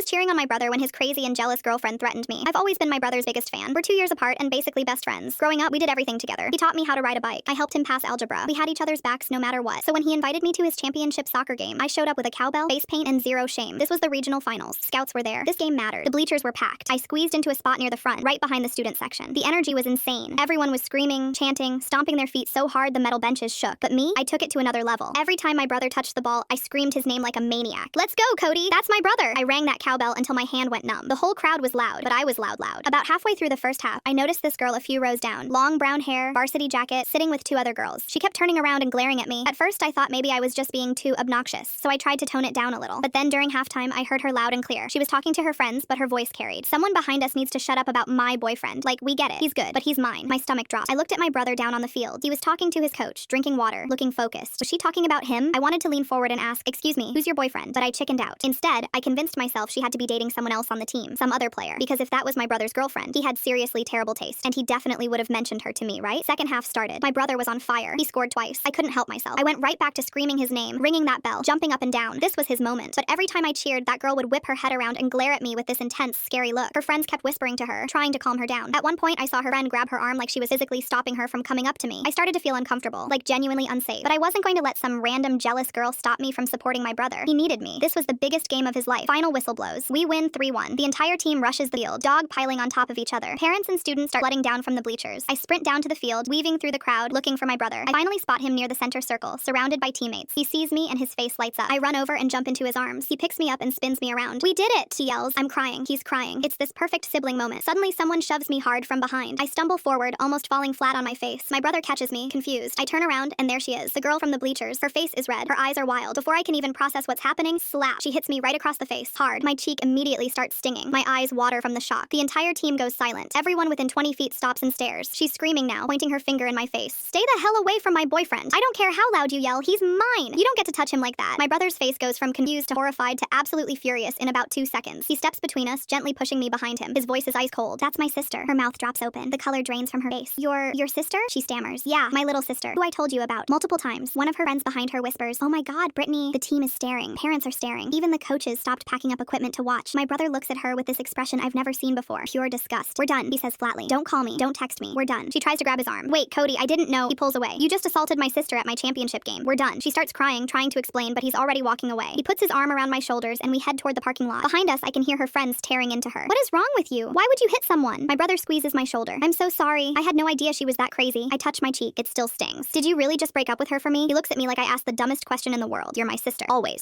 was cheering on my brother when his crazy and jealous girlfriend threatened me. I've always been my brother's biggest fan. We're 2 years apart and basically best friends. Growing up, we did everything together. He taught me how to ride a bike. I helped him pass algebra. We had each other's backs no matter what. So when he invited me to his championship soccer game, I showed up with a cowbell, face paint, and zero shame. This was the regional finals. Scouts were there. This game mattered. The bleachers were packed. I squeezed into a spot near the front, right behind the student section. The energy was insane. Everyone was screaming, chanting, stomping their feet so hard the metal benches shook. But me, I took it to another level. Every time my brother touched the ball, I screamed his name like a maniac. Let's go, Cody! That's my brother! I rang that cowbell until my hand went numb. The whole crowd was loud, but I was loud. About halfway through the first half, I noticed this girl a few rows down. Long brown hair, varsity jacket, sitting with 2 other girls. She kept turning around and glaring at me. At first, I thought maybe I was just being too obnoxious, so I tried to tone it down a little. But then during halftime, I heard her loud and clear. She was talking to her friends, but her voice carried. Someone behind us needs to shut up about my boyfriend. Like, we get it. He's good, but he's mine. My stomach dropped. I looked at my brother down on the field. He was talking to his coach, drinking water, looking focused. Was she talking about him? I wanted to lean forward and ask, "Excuse me, who's your boyfriend?" But I chickened out. Instead, I convinced myself she had to be dating someone else on the team, some other player. Because if that was my brother's girlfriend, he had seriously terrible taste, and he definitely would have mentioned her to me, right? Second half started. My brother was on fire. He scored twice. I couldn't help myself. I went right back to screaming his name, ringing that bell, jumping up and down. This was his moment. But every time I cheered, that girl would whip her head around and glare at me with this intense, scary look. Her friends kept whispering to her, trying to calm her down. At one point, I saw her friend grab her arm like she was physically stopping her from coming up to me. I started to feel uncomfortable, like genuinely unsafe. But I wasn't going to let some random jealous girl stop me from supporting my brother. He needed me. This was the biggest game of his life. Final whistle blows. We win 3-1. The entire team rushes the field, dog piling on top of each other. Parents and students start letting down from the bleachers. I sprint down to the field, weaving through the crowd, looking for my brother. I finally spot him near the center circle, surrounded by teammates. He sees me and his face lights up. I run over and jump into his arms. He picks me up and spins me around. "We did it!" he yells. I'm crying. He's crying. It's this perfect sibling moment. Suddenly, someone shoves me hard from behind. I stumble forward, almost falling flat on my face. My brother catches me, confused. I turn around, and there she is, the girl from the bleachers. Her face is red. Her eyes are wild. Before I can even process what's happening, slap! She hits me right across the face, hard. My cheek immediately starts stinging. My eyes water from the shock. The entire team goes silent. Everyone within 20 feet stops and stares. She's screaming now, pointing her finger in my face. "Stay the hell away from my boyfriend. I don't care how loud you yell. He's mine. You don't get to touch him like that." My brother's face goes from confused to horrified to absolutely furious in about 2 seconds. He steps between us, gently pushing me behind him. His voice is ice cold. "That's my sister." Her mouth drops open. The color drains from her face. Your sister?" She stammers. "Yeah, my little sister, who I told you about multiple times." One of her friends behind her whispers, "Oh my God, Brittany." The team is staring. Parents are staring. Even the coaches stopped packing up equipment to watch. My brother looks at her with this expression I've never seen before. Pure disgust. "We're done," he says flatly. "Don't call me. Don't text me. We're done." She tries to grab his arm. "Wait, Cody, I didn't know." He pulls away. "You just assaulted my sister at my championship game. We're done." She starts crying, trying to explain, but he's already walking away. He puts his arm around my shoulders and we head toward the parking lot. Behind us, I can hear her friends tearing into her. "What is wrong with you? Why would you hit someone?" My brother squeezes my shoulder. "I'm so sorry. I had no idea she was that crazy." I touch my cheek. It still stings. "Did you really just break up with her for me?" He looks at me like I asked the dumbest question in the world. "You're my sister. Always."